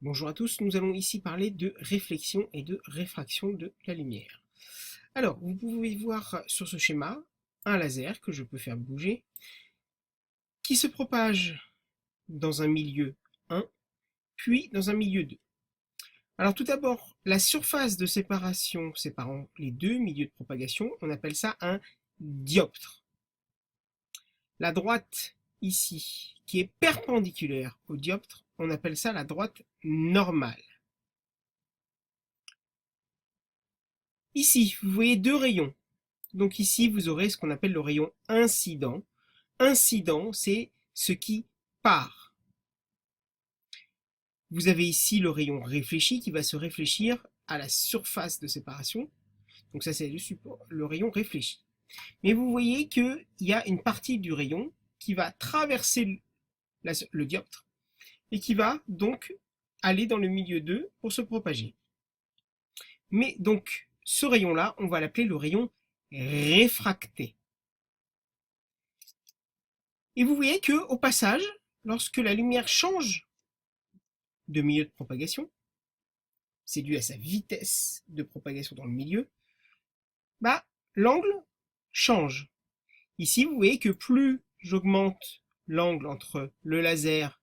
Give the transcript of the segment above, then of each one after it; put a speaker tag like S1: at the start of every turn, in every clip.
S1: Bonjour à tous, nous allons ici parler de réflexion et de réfraction de la lumière. Alors, vous pouvez voir sur ce schéma un laser que je peux faire bouger, qui se propage dans un milieu 1, puis dans un milieu 2. Alors tout d'abord, la surface de séparation séparant les deux milieux de propagation, on appelle ça un dioptre. La droite ici, qui est perpendiculaire au dioptre, on appelle ça la droite normale. Ici, vous voyez deux rayons. Donc ici, vous aurez ce qu'on appelle le rayon incident. Incident, c'est ce qui part. Vous avez ici le rayon réfléchi qui va se réfléchir à la surface de séparation. Donc ça, c'est le rayon réfléchi. Mais vous voyez qu'il y a une partie du rayon qui va traverser le dioptre et qui va donc aller dans le milieu 2 pour se propager. Mais donc, ce rayon-là, on va l'appeler le rayon réfracté. Et vous voyez que, au passage, lorsque la lumière change de milieu de propagation, c'est dû à sa vitesse de propagation dans le milieu, bah, l'angle change. Ici, vous voyez que plus j'augmente l'angle entre le laser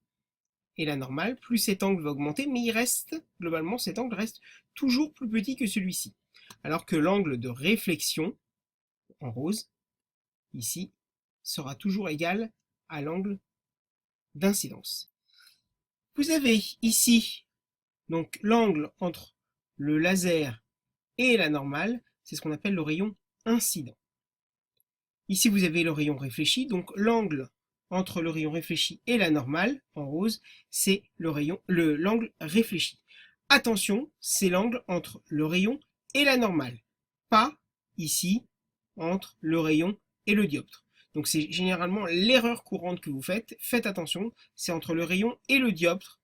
S1: et la normale, plus cet angle va augmenter, mais il reste, globalement, cet angle reste toujours plus petit que celui-ci. Alors que l'angle de réflexion, en rose, ici, sera toujours égal à l'angle d'incidence. Vous avez ici donc l'angle entre le laser et la normale, c'est ce qu'on appelle le rayon incident. Ici vous avez le rayon réfléchi, donc l'angle entre le rayon réfléchi et la normale, en rose, c'est l'angle réfléchi. Attention, c'est l'angle entre le rayon et la normale, pas ici entre le rayon et le dioptre. Donc c'est généralement l'erreur courante que vous faites. Faites attention, c'est entre le rayon et le dioptre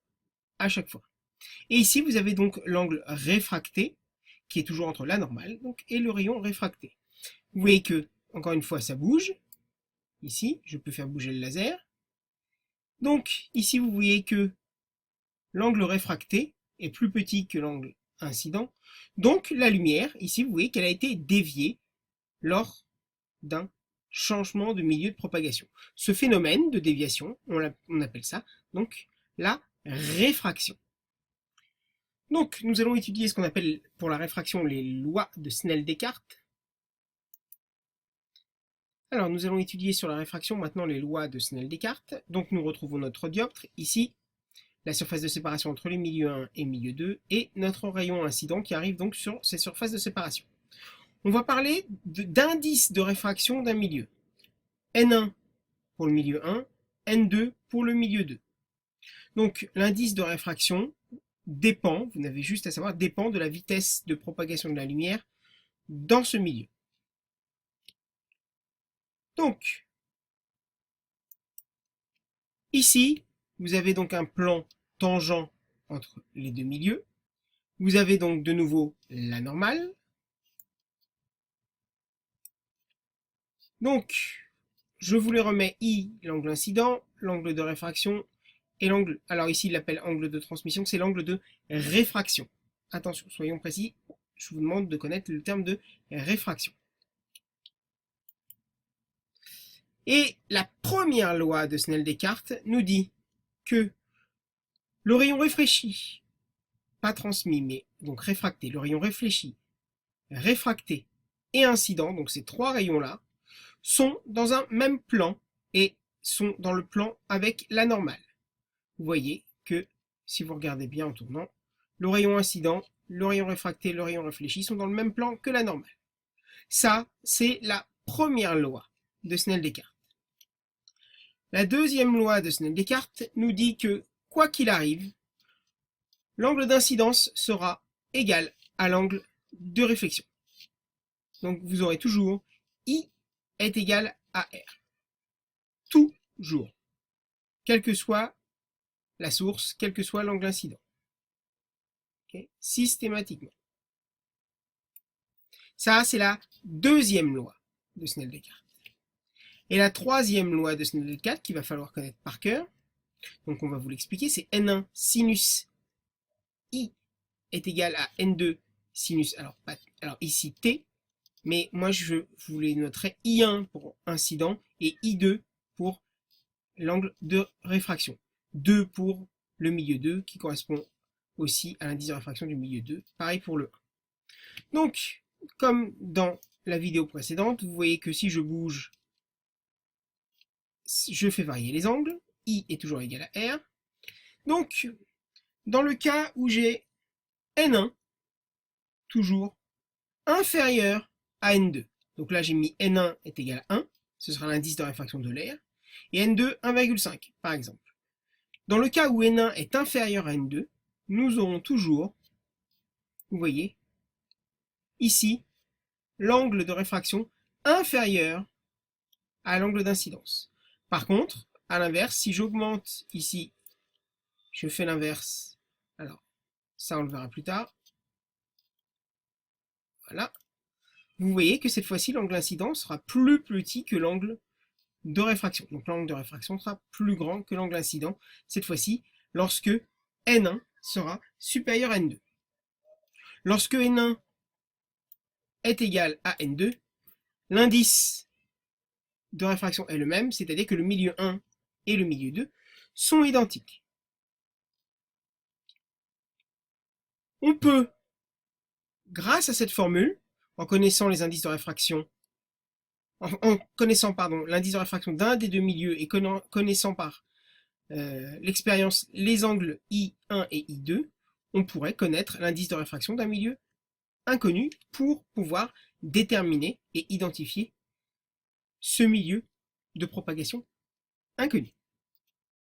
S1: à chaque fois. Et ici, vous avez donc l'angle réfracté, qui est toujours entre la normale donc, et le rayon réfracté. Vous voyez que, encore une fois, ça bouge. Ici, je peux faire bouger le laser. Donc, ici, vous voyez que l'angle réfracté est plus petit que l'angle incident. Donc, la lumière, ici, vous voyez qu'elle a été déviée lors d'un changement de milieu de propagation. Ce phénomène de déviation, on appelle ça donc la réfraction. Donc, nous allons étudier ce qu'on appelle pour la réfraction les lois de Snell-Descartes. Alors, nous allons étudier sur la réfraction maintenant les lois de Snell-Descartes. Donc, nous retrouvons notre dioptre ici, la surface de séparation entre les milieux 1 et milieu 2, et notre rayon incident qui arrive donc sur ces surfaces de séparation. On va parler d'indice de réfraction d'un milieu. N1 pour le milieu 1, N2 pour le milieu 2. Donc, l'indice de réfraction dépend, vous n'avez juste à savoir, dépend de la vitesse de propagation de la lumière dans ce milieu. Donc, ici, vous avez donc un plan tangent entre les deux milieux. Vous avez donc de nouveau la normale. Donc, je vous les remets I, l'angle incident, l'angle de réfraction, et l'angle, alors ici il l'appelle angle de transmission, c'est l'angle de réfraction. Attention, soyons précis, je vous demande de connaître le terme de réfraction. Et la première loi de Snell-Descartes nous dit que le rayon réfléchi, pas transmis, mais donc réfracté, le rayon réfléchi, réfracté et incident, donc ces trois rayons-là, sont dans un même plan et sont dans le plan avec la normale. Vous voyez que, si vous regardez bien en tournant, le rayon incident, le rayon réfracté, le rayon réfléchi sont dans le même plan que la normale. Ça, c'est la première loi de Snell-Descartes. La deuxième loi de Snell-Descartes nous dit que, quoi qu'il arrive, l'angle d'incidence sera égal à l'angle de réflexion. Donc vous aurez toujours I est égal à R. Toujours. Quelle que soit la source, quel que soit l'angle incident. Okay, systématiquement. Ça, c'est la deuxième loi de Snell-Descartes. Et la troisième loi de Snell-Descartes, qu'il va falloir connaître par cœur, donc on va vous l'expliquer, c'est N1 sinus I est égal à N2 sinus, alors ici T, mais moi je vous les noterai I1 pour incident et I2 pour l'angle de réfraction. 2 pour le milieu 2 qui correspond aussi à l'indice de réfraction du milieu 2. Pareil pour le 1. Donc, comme dans la vidéo précédente, vous voyez que si je bouge, je fais varier les angles. I est toujours égal à R. Donc, dans le cas où j'ai N1, toujours inférieur à N2. Donc là, j'ai mis N1 est égal à 1, ce sera l'indice de réfraction de l'air, et N2, 1,5, par exemple. Dans le cas où N1 est inférieur à N2, nous aurons toujours, vous voyez, ici, l'angle de réfraction inférieur à l'angle d'incidence. Par contre, à l'inverse, si j'augmente ici, je fais l'inverse, alors ça on le verra plus tard, voilà, vous voyez que cette fois-ci l'angle d'incidence sera plus petit que l'angle de réfraction. Donc l'angle de réfraction sera plus grand que l'angle incident, cette fois-ci, lorsque N1 sera supérieur à N2. Lorsque N1 est égal à N2, l'indice de réfraction est le même, c'est-à-dire que le milieu 1 et le milieu 2 sont identiques. On peut, grâce à cette formule, en connaissant les indices de réfraction, en connaissant l'indice de réfraction d'un des deux milieux et connaissant par l'expérience les angles I1 et I2, on pourrait connaître l'indice de réfraction d'un milieu inconnu pour pouvoir déterminer et identifier ce milieu de propagation inconnu.